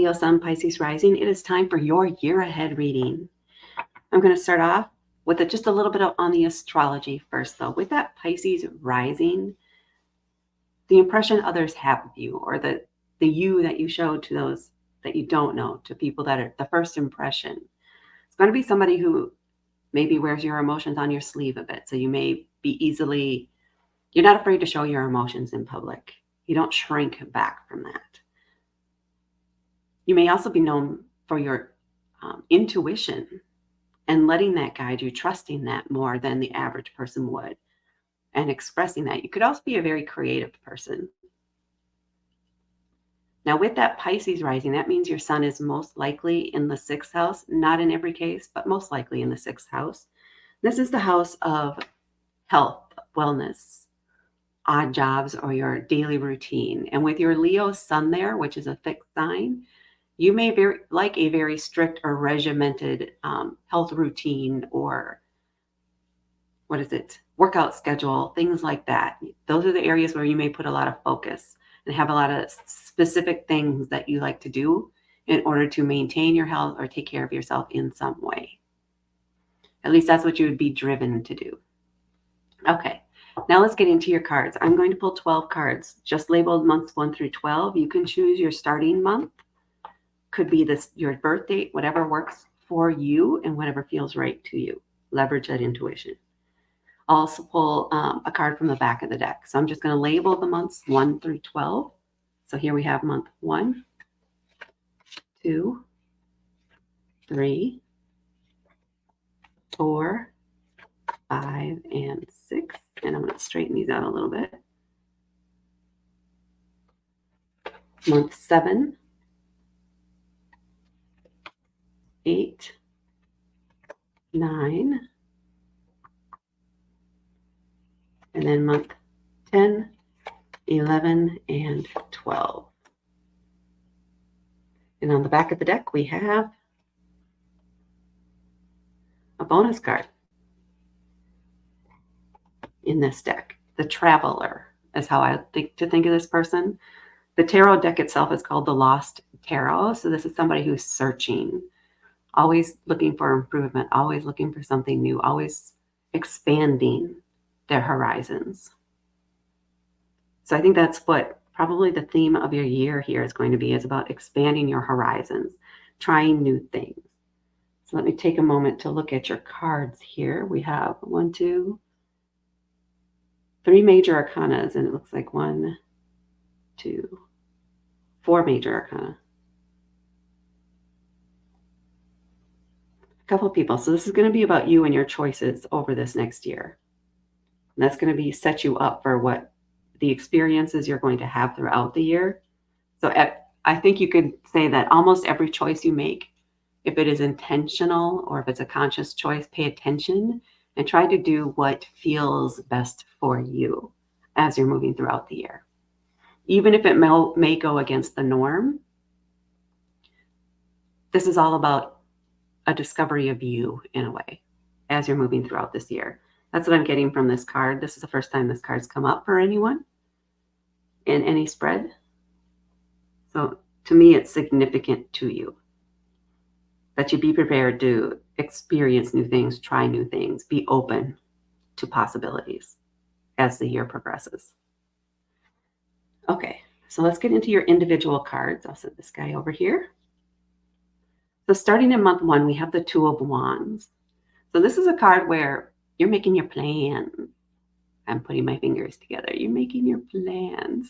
Leo Sun, Pisces Rising. It is time for your year ahead reading. I'm going to start off with just a little bit on the astrology first, though. With that Pisces Rising, the impression others have of you, or the you that you show to those that you don't know, to people that are the first impression. It's going to be somebody who maybe wears your emotions on your sleeve a bit. So you may be you're not afraid to show your emotions in public. You don't shrink back from that. You may also be known for your intuition and letting that guide you, trusting that more than the average person would, and expressing that. You could also be a very creative person. Now, with that Pisces rising, that means your sun is most likely in the 6th house, not in every case, but most likely in the 6th house. This is the house of health, wellness, odd jobs, or your daily routine. And with your Leo sun there, which is a fixed sign, you may like a very strict or regimented health routine, or workout schedule, things like that. Those are the areas where you may put a lot of focus and have a lot of specific things that you like to do in order to maintain your health or take care of yourself in some way. At least that's what you would be driven to do. Okay, now let's get into your cards. I'm going to pull 12 cards, just labeled months 1 through 12. You can choose your starting month. Could be your birth date, whatever works for you and whatever feels right to you. Leverage that intuition. I'll also pull a card from the back of the deck. So I'm just going to label the months 1 through 12. So here we have month 1, 2, 3, 4, 5, and 6. And I'm going to straighten these out a little bit. Month 7, 8, 9, and then month 10, 11, and 12. And on the back of the deck, we have a bonus card in this deck. The Traveler is how I think of this person. The tarot deck itself is called the Lost Tarot. So this is somebody who's searching, always looking for improvement, always looking for something new, always expanding their horizons. So I think that's what probably the theme of your year here is going to be, is about expanding your horizons, trying new things. So let me take a moment to look at your cards here. We have 1, 2, 3 major arcanas, and it looks like 1, 2, 4 major arcana. A couple of people. So this is going to be about you and your choices over this next year. And that's going to be set you up for what the experiences you're going to have throughout the year. So I think you could say that almost every choice you make, if it is intentional or if it's a conscious choice, pay attention and try to do what feels best for you as you're moving throughout the year. Even if it may go against the norm, this is all about a discovery of you in a way as you're moving throughout this year. That's what I'm getting from this card. This is the first time this card's come up for anyone in any spread. So to me, it's significant to you that you be prepared to experience new things, try new things, be open to possibilities as the year progresses. Okay, so let's get into your individual cards. I'll set this guy over here. So starting in month 1, we have the 2 of Wands. So this is a card where you're making your plans. I'm putting my fingers together. You're making your plans.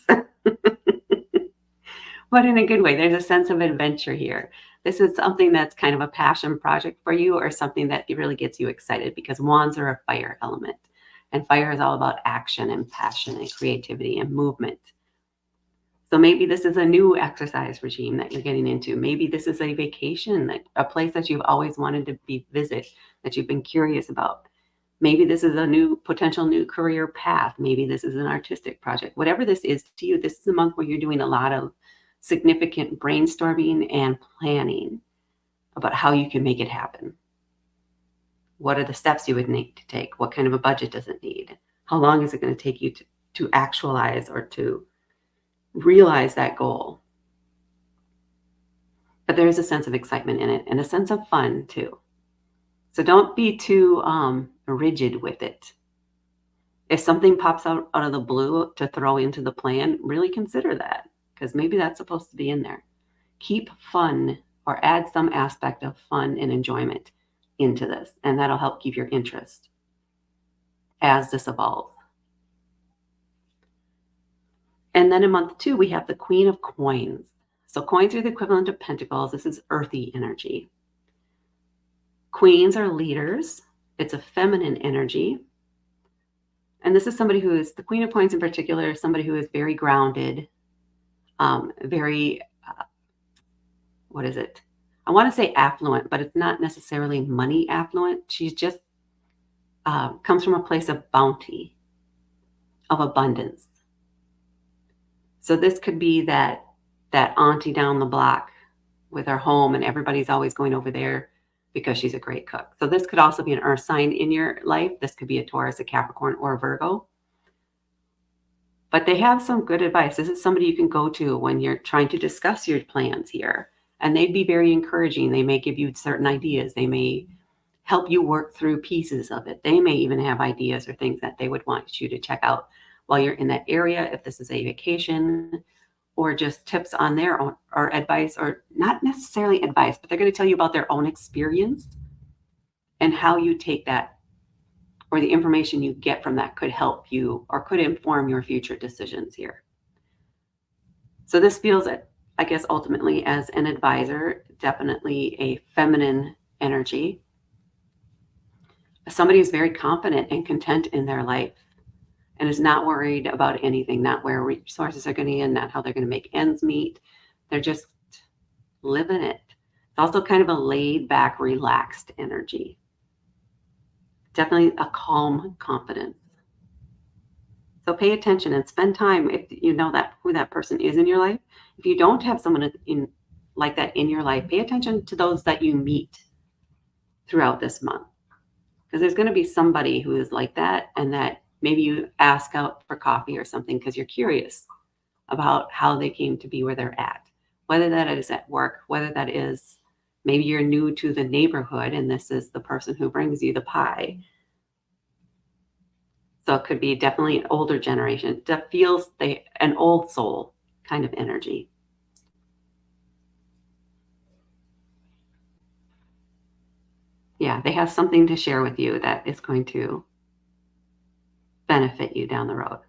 But in a good way. There's a sense of adventure here. This is something that's kind of a passion project for you, or something that really gets you excited, because wands are a fire element. And fire is all about action and passion and creativity and movement. So maybe this is a new exercise regime that you're getting into. Maybe this is a vacation, a place that you've always wanted to visit, that you've been curious about. Maybe this is a potential new career path. Maybe this is an artistic project. Whatever this is to you, this is a month where you're doing a lot of significant brainstorming and planning about how you can make it happen. What are the steps you would need to take? What kind of a budget does it need? How long is it going to take you to actualize or to realize that goal? but there is a sense of excitement in it and a sense of fun too. So don't be too rigid with it. If something pops out of the blue to throw into the plan, really consider that because maybe that's supposed to be in there. Keep fun or add some aspect of fun and enjoyment into this, and that'll help keep your interest as this evolves. And then in month 2, we have the Queen of Coins. So coins are the equivalent of pentacles. This is earthy energy. Queens are leaders. It's a feminine energy. And this is somebody who is, the Queen of Coins in particular, is somebody who is very grounded, very, what is it? I want to say affluent, but it's not necessarily money affluent. She's just comes from a place of bounty, of abundance. So this could be that auntie down the block with her home and everybody's always going over there because she's a great cook. So this could also be an earth sign in your life. This could be a Taurus, a Capricorn, or a Virgo. But they have some good advice. This is somebody you can go to when you're trying to discuss your plans here. And they'd be very encouraging. They may give you certain ideas. They may help you work through pieces of it. They may even have ideas or things that they would want you to check out while you're in that area, if this is a vacation, or just tips on their own, or advice, or not necessarily advice, but they're going to tell you about their own experience and how you take that, or the information you get from that could help you or could inform your future decisions here. So this feels, I guess, ultimately as an advisor, definitely a feminine energy. Somebody who's very confident and content in their life and is not worried about anything, not where resources are going to end, not how they're going to make ends meet. They're just living it. It's also kind of a laid back, relaxed energy. Definitely a calm confidence. So pay attention and spend time if you know that who that person is in your life. If you don't have someone in like that in your life, pay attention to those that you meet throughout this month. Because there's going to be somebody who is like that, and that maybe you ask out for coffee or something because you're curious about how they came to be where they're at, whether that is at work, whether that is maybe you're new to the neighborhood and this is the person who brings you the pie. So it could be definitely an older generation that feels an old soul kind of energy. Yeah, they have something to share with you that is going to benefit you down the road.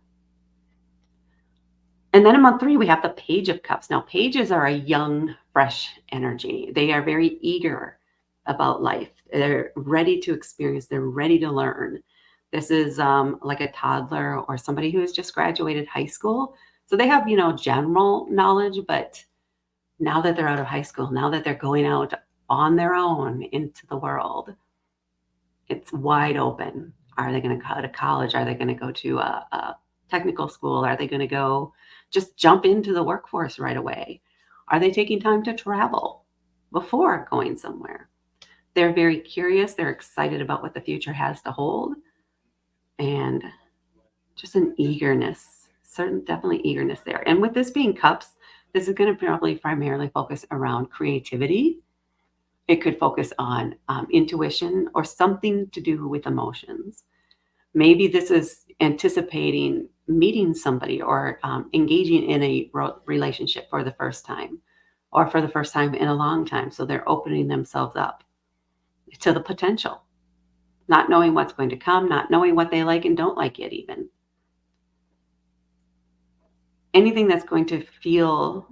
And then in month 3, we have the Page of Cups. Now, pages are a young, fresh energy. They are very eager about life. They're ready to experience. They're ready to learn. This is like a toddler or somebody who has just graduated high school. So they have, general knowledge, but now that they're out of high school, now that they're going out on their own into the world, it's wide open. Are they going to go to college? Are they going to go to a technical school? Are they going to go just jump into the workforce right away? Are they taking time to travel before going somewhere? They're very curious. They're excited about what the future has to hold. And just an eagerness, definitely eagerness there. And with this being cups, this is going to probably primarily focus around creativity. It could focus on intuition or something to do with emotions. Maybe this is anticipating meeting somebody or engaging in a relationship for the first time or for the first time in a long time. So they're opening themselves up to the potential, not knowing what's going to come, not knowing what they like and don't like yet even. Anything that's going to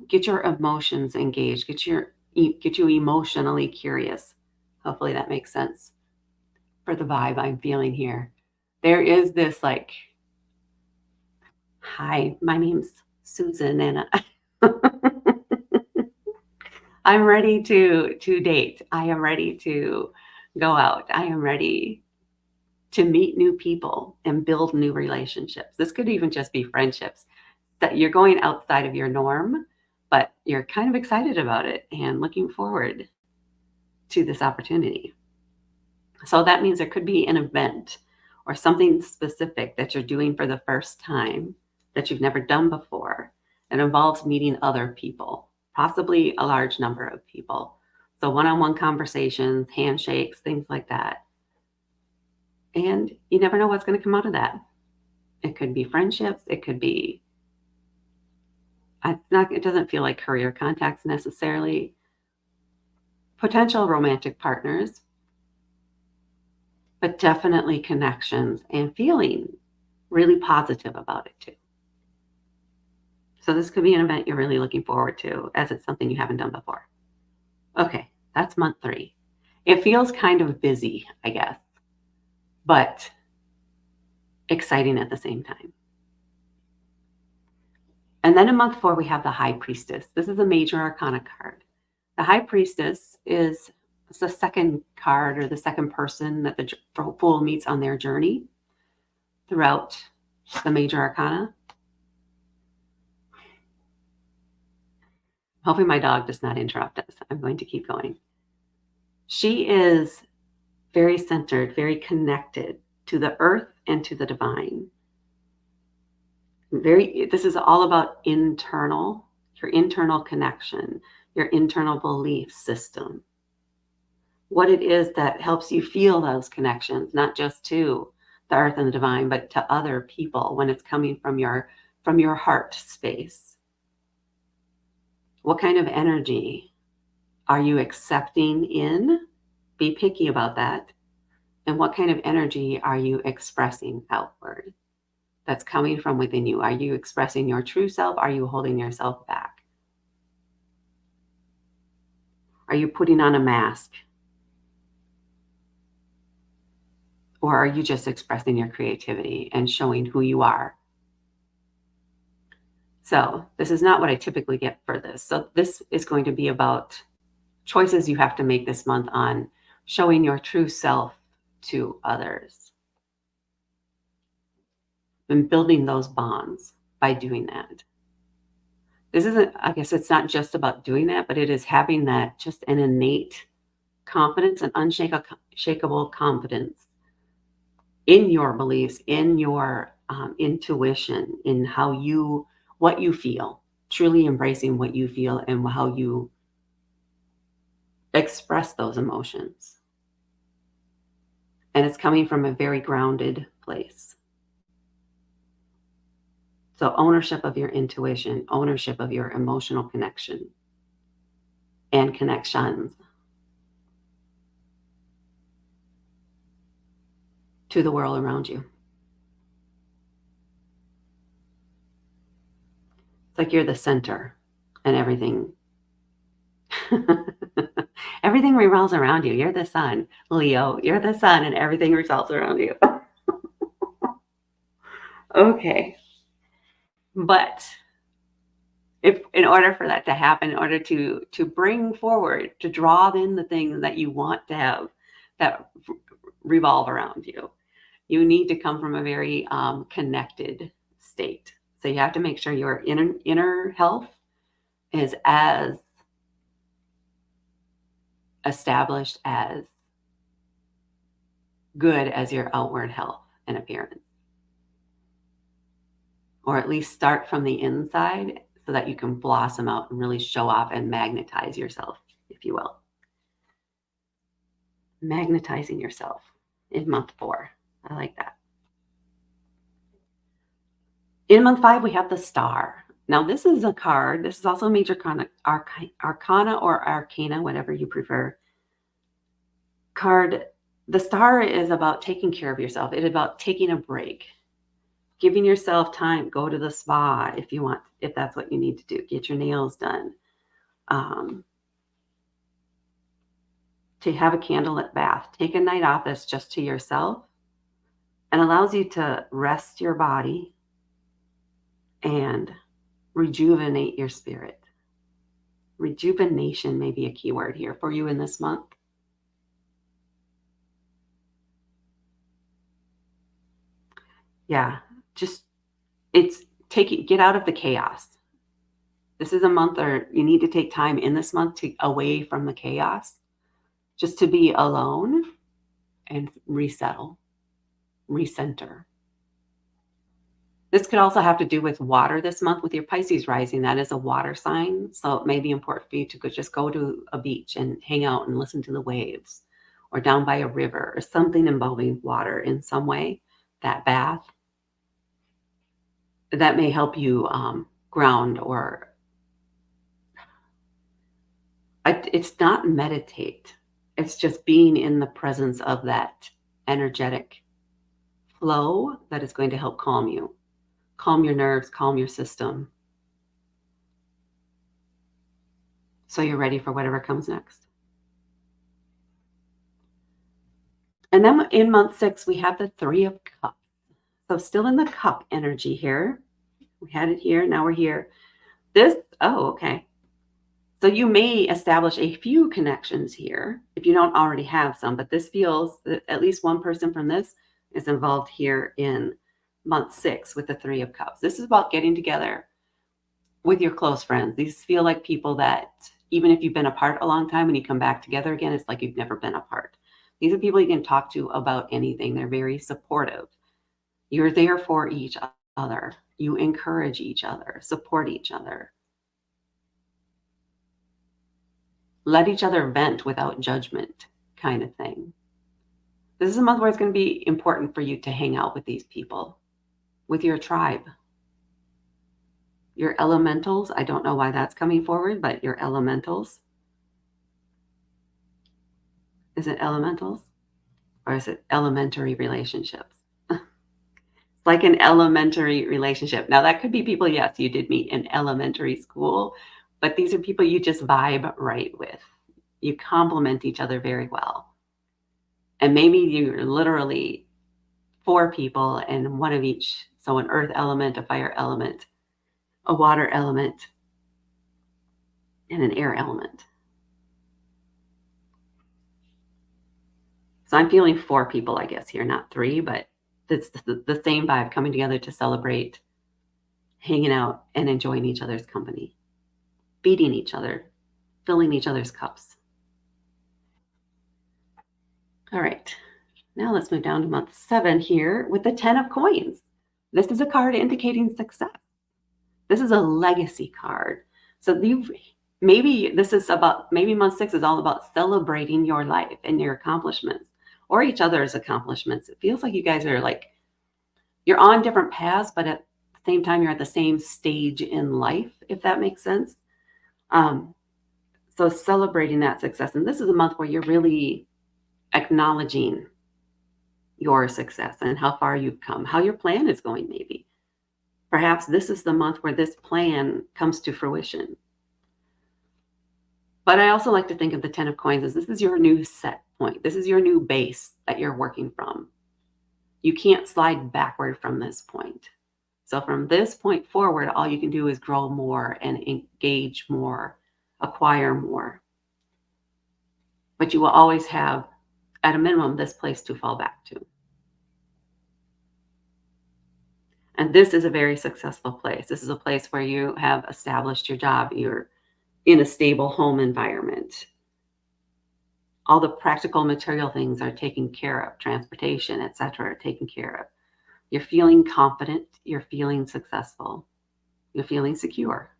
get your emotions engaged, get you emotionally curious. Hopefully that makes sense for the vibe I'm feeling here. There is this like, hi, my name's Susan and I'm ready to date. I am ready to go out. I am ready to meet new people and build new relationships. This could even just be friendships that you're going outside of your norm, but you're kind of excited about it and looking forward to this opportunity. So that means there could be an event or something specific that you're doing for the first time that you've never done before. It involves meeting other people. possibly a large number of people. So one-on-one conversations, handshakes, things like that. And you never know what's going to come out of that. It could be friendships. It could be, it doesn't feel like career contacts necessarily. Potential romantic partners, but definitely connections and feeling really positive about it too. So this could be an event you're really looking forward to, as it's something you haven't done before. Okay, that's month 3. It feels kind of busy, I guess, but exciting at the same time. And then in month 4, we have the High Priestess. This is a major arcana card. The High Priestess is the second card, or the second person that the Fool meets on their journey throughout the major arcana. Hopefully my dog does not interrupt us. I'm going to keep going. She is very centered, very connected to the earth and to the divine. This is all about your internal connection, your internal belief system. What it is that helps you feel those connections, not just to the earth and the divine, but to other people when it's coming from your heart space. What kind of energy are you accepting in? Be picky about that. And what kind of energy are you expressing outward that's coming from within you? Are you expressing your true self? Are you holding yourself back? Are you putting on a mask? Or are you just expressing your creativity and showing who you are? So this is not what I typically get for this. So this is going to be about choices you have to make this month on showing your true self to others and building those bonds by doing that. This isn't, I guess it's not just about doing that, but it is having that just an innate confidence, an unshakable confidence in your beliefs, in your intuition, in what you feel, truly embracing what you feel and how you express those emotions. And it's coming from a very grounded place. So ownership of your intuition, ownership of your emotional connection and connections to the world around you. It's like you're the center and everything. Everything revolves around you. You're the sun, Leo. You're the sun and everything revolves around you. Okay. But if in order for that to happen, in order to bring forward, to draw in the things that you want to have that revolve around you, you need to come from a very connected state. So you have to make sure your inner health is as established, as good as your outward health and appearance. Or at least start from the inside so that you can blossom out and really show off and magnetize yourself, if you will. Magnetizing yourself in month 4. I like that. In month 5, we have the Star. Now, this is a card. This is also a major arcana or arcana, whatever you prefer. Card. The Star is about taking care of yourself. It is about taking a break, giving yourself time. Go to the spa if you want, if that's what you need to do. Get your nails done. To have a candlelit bath. Take a night off that's just to yourself and allows you to rest your body and rejuvenate your spirit. Rejuvenation may be a key word here for you in this month. Yeah, just get out of the chaos. This is a month, or you need to take time in this month away from the chaos, just to be alone and resettle, recenter. This could also have to do with water this month with your Pisces rising. That is a water sign. So it may be important for you to just go to a beach and hang out and listen to the waves, or down by a river, or something involving water in some way. That bath, that may help you ground, or it's not meditate. It's just being in the presence of that energetic flow that is going to help calm your nerves, calm your system, so you're ready for whatever comes next. And then in month 6, we have the Three of Cups. So still in the cup energy here. We had it here, now we're here. Okay. So you may establish a few connections here if you don't already have some, but this feels that at least one person from this is involved here in month 6 with the Three of Cups. This is about getting together with your close friends. These feel like people that, even if you've been apart a long time, when you come back together again, it's like you've never been apart. These are people you can talk to about anything. They're very supportive. You're there for each other. You encourage each other, support each other. Let each other vent without judgment, kind of thing. This is a month where it's going to be important for you to hang out with these people, with your tribe. Your elementals, I don't know why that's coming forward, but your elementals. Is it elementals? Or is it elementary relationships? It's like an elementary relationship. Now, that could be people, yes, you did meet in elementary school, but these are people you just vibe right with. You complement each other very well. And maybe you're literally 4 people and one of each. So an earth element, a fire element, a water element, and an air element. So I'm feeling 4 people, I guess, here, not 3, but it's the same vibe, coming together to celebrate, hanging out, and enjoying each other's company, feeding each other, filling each other's cups. All right, now let's move down to month 7 here with the 10 of Coins. This is a card indicating success. This is a legacy card. So maybe month 6 is all about celebrating your life and your accomplishments, or each other's accomplishments. It feels like you guys are like, you're on different paths, but at the same time, you're at the same stage in life, if that makes sense. So celebrating that success. And this is a month where you're really acknowledging your success and how far you've come, how your plan is going, maybe. Perhaps this is the month where this plan comes to fruition. But I also like to think of the 10 of Coins as this is your new set point. This is your new base that you're working from. You can't slide backward from this point. So from this point forward, all you can do is grow more and engage more, acquire more. But you will always have, at a minimum, this place to fall back to. And this is a very successful place. This is a place where you have established your job. You're in a stable home environment. All the practical material things are taken care of. Transportation, etc., are taken care of. You're feeling confident. You're feeling successful. You're feeling secure.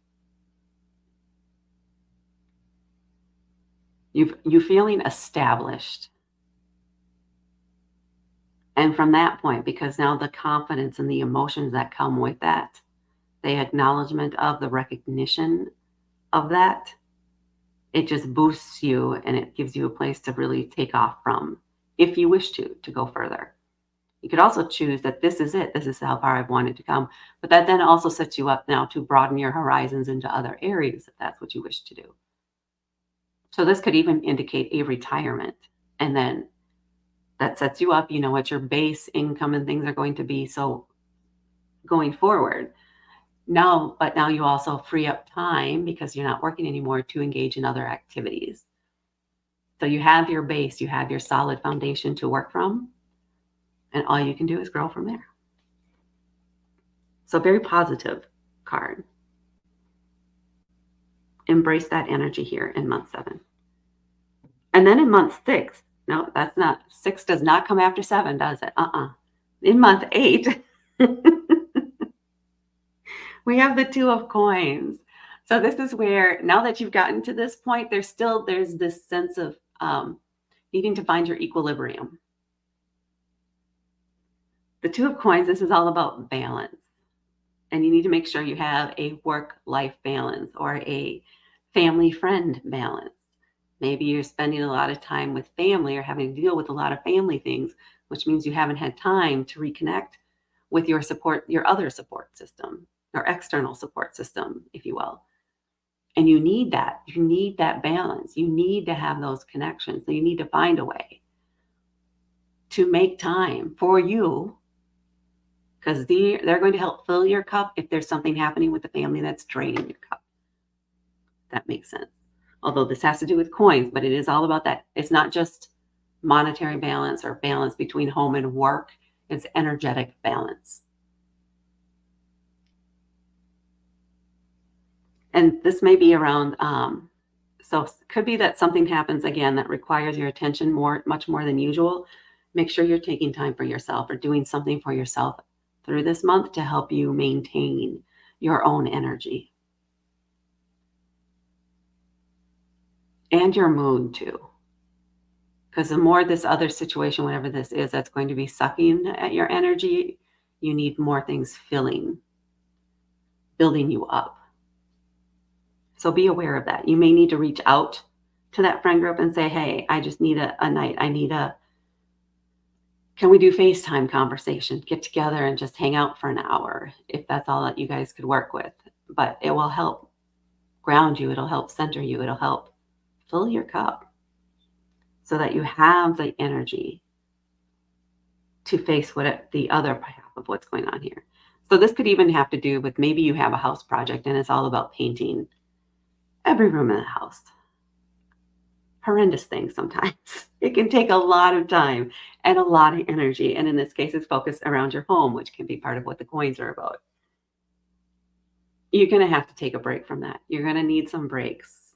You're feeling established. And from that point, because now the confidence and the emotions that come with that, the acknowledgement of the recognition of that, it just boosts you and it gives you a place to really take off from, if you wish to go further. You could also choose that this is it. This is how far I've wanted to come. But that then also sets you up now to broaden your horizons into other areas if that's what you wish to do. So this could even indicate a retirement. And then that sets you up, you know, what your base income and things are going to be. So going forward, but now you also free up time because you're not working anymore to engage in other activities. So you have your base, you have your solid foundation to work from, and all you can do is grow from there. So very positive card. Embrace that energy here in month 7. And then in month 6, no, 6 does not come after 7, does it? In month 8, We have the Two of Coins. So this is where, now that you've gotten to this point, there's this sense of needing to find your equilibrium. The Two of Coins, this is all about balance. And you need to make sure you have a work-life balance or a family-friend balance. Maybe you're spending a lot of time with family or having to deal with a lot of family things, which means you haven't had time to reconnect with your other support system or external support system, if you will. And you need that. You need that balance. You need to have those connections. So you need to find a way to make time for you, because they're going to help fill your cup if there's something happening with the family that's draining your cup. That makes sense. Although this has to do with coins, but it is all about that. It's not just monetary balance or balance between home and work. It's energetic balance. And this may be around, so it could be that something happens again that requires your attention much more than usual. Make sure you're taking time for yourself or doing something for yourself through this month to help you maintain your own energy. And your mood too. Because the more this other situation, whatever this is, that's going to be sucking at your energy, you need more things building you up. So be aware of that. You may need to reach out to that friend group and say, hey, I just need a night. Can we do FaceTime conversation? Get together and just hang out for an hour if that's all that you guys could work with. But it will help ground you. It'll help center you. It'll help fill your cup so that you have the energy to face the other half of what's going on here. So this could even have to do with, maybe you have a house project and it's all about painting every room in the house. Horrendous thing sometimes. It can take a lot of time and a lot of energy. And in this case, it's focused around your home, which can be part of what the coins are about. You're going to have to take a break from that. You're going to need some breaks.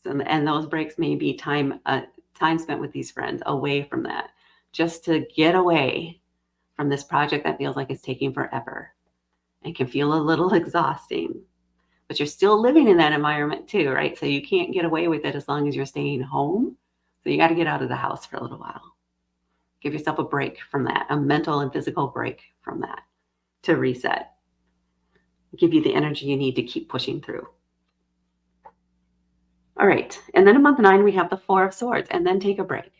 And those breaks may be time spent with these friends away from that, just to get away from this project that feels like it's taking forever and can feel a little exhausting. But you're still living in that environment too, right? So you can't get away with it as long as you're staying home. So you got to get out of the house for a little while. Give yourself a break from that, a mental and physical break from that, to reset. Give you the energy you need to keep pushing through. All right. And then in month 9, we have the Four of Swords, and then take a break.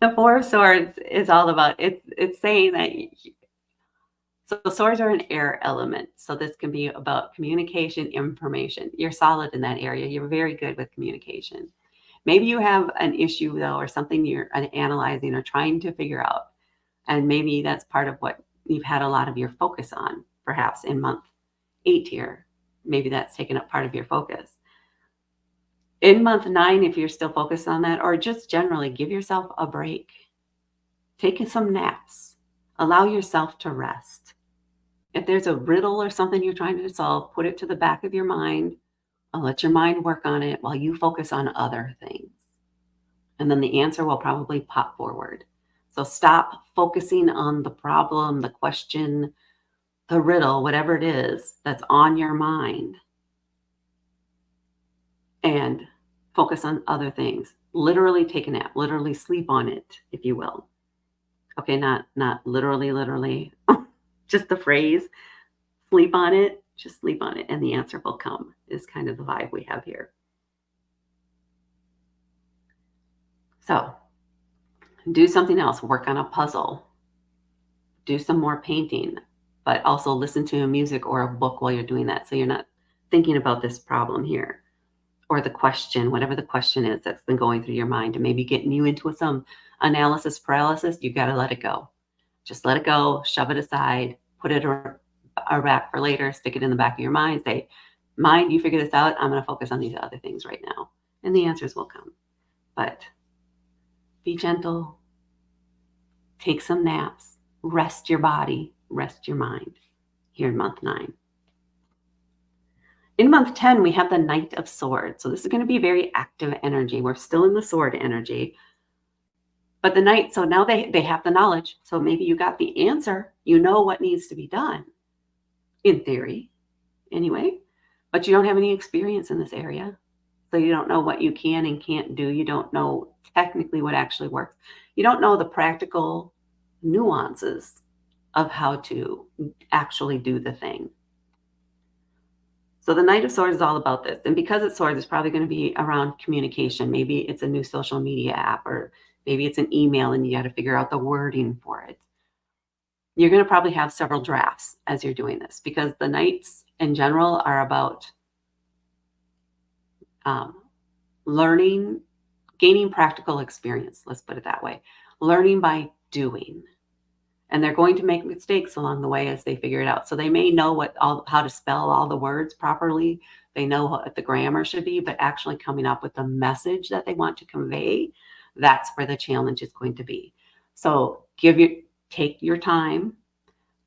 The Four of Swords is all about, it's saying that, so swords are an air element. So this can be about communication, information. You're solid in that area. You're very good with communication. Maybe you have an issue though, or something you're analyzing or trying to figure out. And maybe that's part of what you've had a lot of your focus on, perhaps in month 8 here. Maybe that's taken up part of your focus. In month 9, if you're still focused on that, or just generally give yourself a break. Take some naps. Allow yourself to rest. If there's a riddle or something you're trying to solve, put it to the back of your mind and let your mind work on it while you focus on other things. And then the answer will probably pop forward. So stop focusing on the problem, the question, the riddle, whatever it is that's on your mind, and focus on other things. Literally take a nap, literally sleep on it, if you will. Okay, not literally, just the phrase, sleep on it, just sleep on it, and the answer will come, is kind of the vibe we have here. So do something else, work on a puzzle, do some more painting, but also listen to music or a book while you're doing that, so you're not thinking about this problem here or the question, whatever the question is that's been going through your mind and maybe getting you into some analysis paralysis. You got to let it go. Just let it go, shove it aside, put it back for later, stick it in the back of your mind, say, mind, you figure this out. I'm going to focus on these other things right now. And the answers will come. But be gentle, take some naps, rest your body, rest your mind here in month 9. In month 10, we have the Knight of Swords. So this is going to be very active energy. We're still in the sword energy. But the Knight, so now they have the knowledge. So maybe you got the answer. You know what needs to be done, in theory, anyway. But you don't have any experience in this area. So you don't know what you can and can't do. You don't know technically what actually works. You don't know the practical nuances of how to actually do the thing. So the Knight of Swords is all about this. And because it's swords, it's probably going to be around communication. Maybe it's a new social media app, or maybe it's an email and you got to figure out the wording for it. You're going to probably have several drafts as you're doing this, because the Knights in general are about learning, gaining practical experience. Let's put it that way. Learning by doing. And they're going to make mistakes along the way as they figure it out. So they may know how to spell all the words properly. They know what the grammar should be, but actually coming up with the message that they want to convey, that's where the challenge is going to be. So take your time,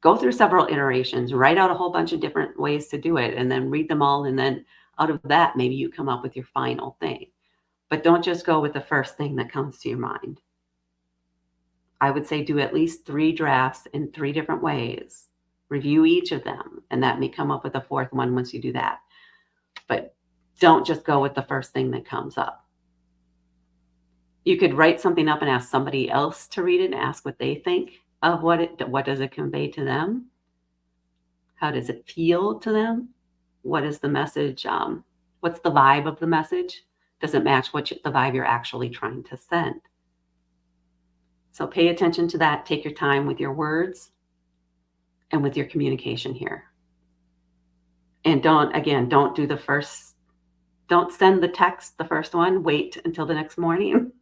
go through several iterations, write out a whole bunch of different ways to do it, and then read them all. And then out of that, maybe you come up with your final thing. But don't just go with the first thing that comes to your mind. I would say do at least 3 drafts in 3 different ways. Review each of them, and that may come up with a 4th one once you do that. But don't just go with the first thing that comes up. You could write something up and ask somebody else to read it and ask what they think of what does it convey to them? How does it feel to them? What is the message? What's the vibe of the message? Does it match the vibe you're actually trying to send? So pay attention to that. Take your time with your words and with your communication here. And don't send the text, the first one, wait until the next morning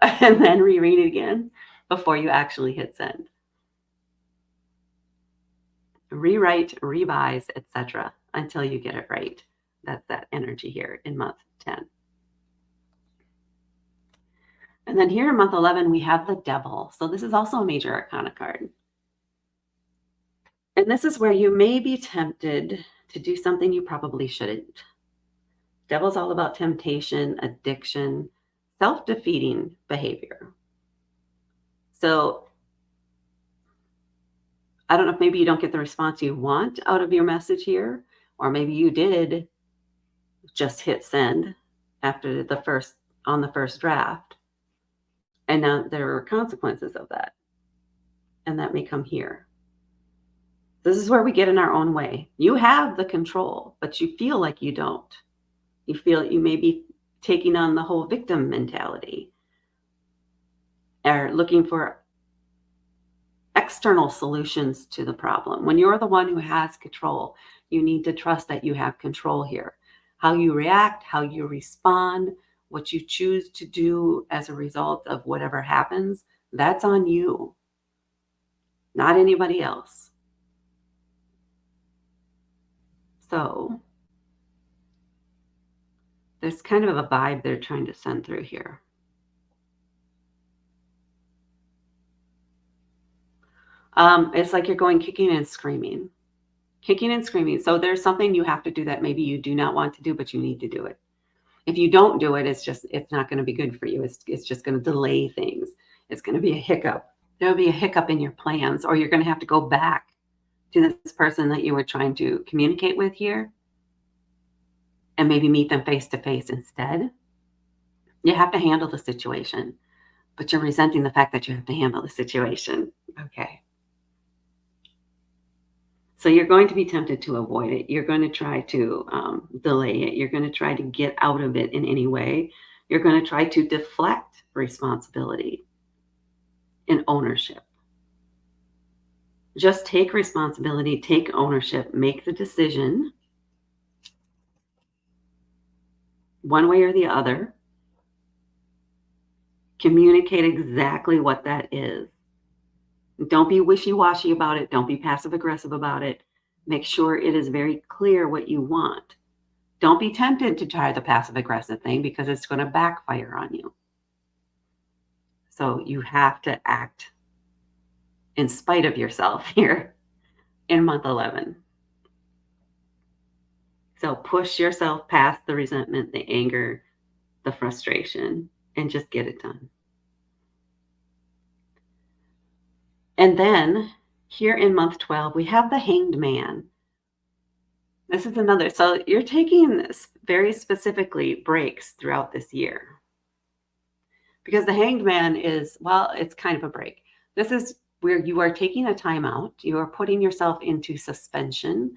and then reread it again before you actually hit send. Rewrite, revise, etc. until you get it right. That's that energy here in month 10. And then here in month 11, we have the Devil. So this is also a major arcana card. And this is where you may be tempted to do something you probably shouldn't. Devil's all about temptation, addiction, self-defeating behavior. So I don't know if maybe you don't get the response you want out of your message here, or maybe you did just hit send after the first draft. And now there are consequences of that. And that may come here. This is where we get in our own way. You have the control, but you feel like you don't. You feel you may be taking on the whole victim mentality, or looking for external solutions to the problem. When you're the one who has control, you need to trust that you have control here. How you react, how you respond, what you choose to do as a result of whatever happens, that's on you, not anybody else. So there's kind of a vibe they're trying to send through here. It's like you're going kicking and screaming. Kicking and screaming. So there's something you have to do that maybe you do not want to do, but you need to do it. If you don't do it, it's not going to be good for you. It's just going to delay things. It's going to be a hiccup. There'll be a hiccup in your plans, or you're going to have to go back to this person that you were trying to communicate with here and maybe meet them face to face instead. You have to handle the situation, but you're resenting the fact that you have to handle the situation. Okay. So you're going to be tempted to avoid it. You're going to try to delay it. You're going to try to get out of it in any way. You're going to try to deflect responsibility and ownership. Just take responsibility, take ownership, make the decision one way or the other. Communicate exactly what that is. Don't be wishy-washy about it. Don't be passive-aggressive about it. Make sure it is very clear what you want. Don't be tempted to try the passive-aggressive thing, because it's going to backfire on you. So you have to act in spite of yourself here in month 11. So push yourself past the resentment, the anger, the frustration, and just get it done. And then here in month 12, we have the Hanged Man. This is another. So you're taking very specifically breaks throughout this year because the Hanged Man is, well, it's kind of a break. This is where you are taking a time out. You are putting yourself into suspension.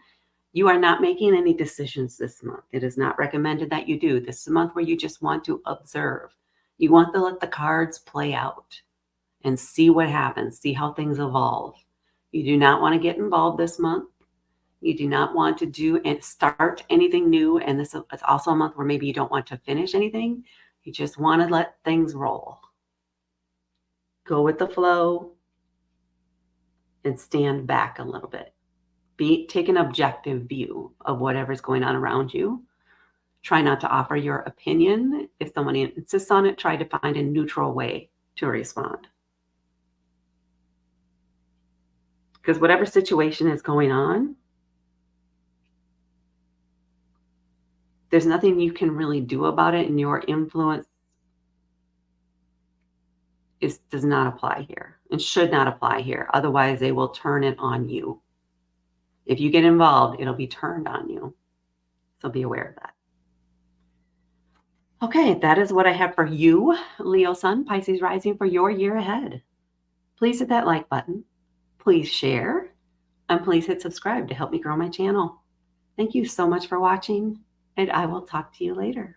You are not making any decisions this month. It is not recommended that you do. This is a month where you just want to observe. You want to let the cards play out and see what happens, see how things evolve. You do not want to get involved this month. You do not want to do and start anything new. And this is also a month where maybe you don't want to finish anything. You just want to let things roll. Go with the flow and stand back a little bit. Take an objective view of whatever's going on around you. Try not to offer your opinion. If someone insists on it, try to find a neutral way to respond. Because whatever situation is going on, there's nothing you can really do about it, and your influence does not apply here and should not apply here. Otherwise, they will turn it on you. If you get involved, it'll be turned on you. So be aware of that. Okay, that is what I have for you, Leo Sun, Pisces Rising, for your year ahead. Please hit that like button. Please share. And please hit subscribe to help me grow my channel. Thank you so much for watching, and I will talk to you later.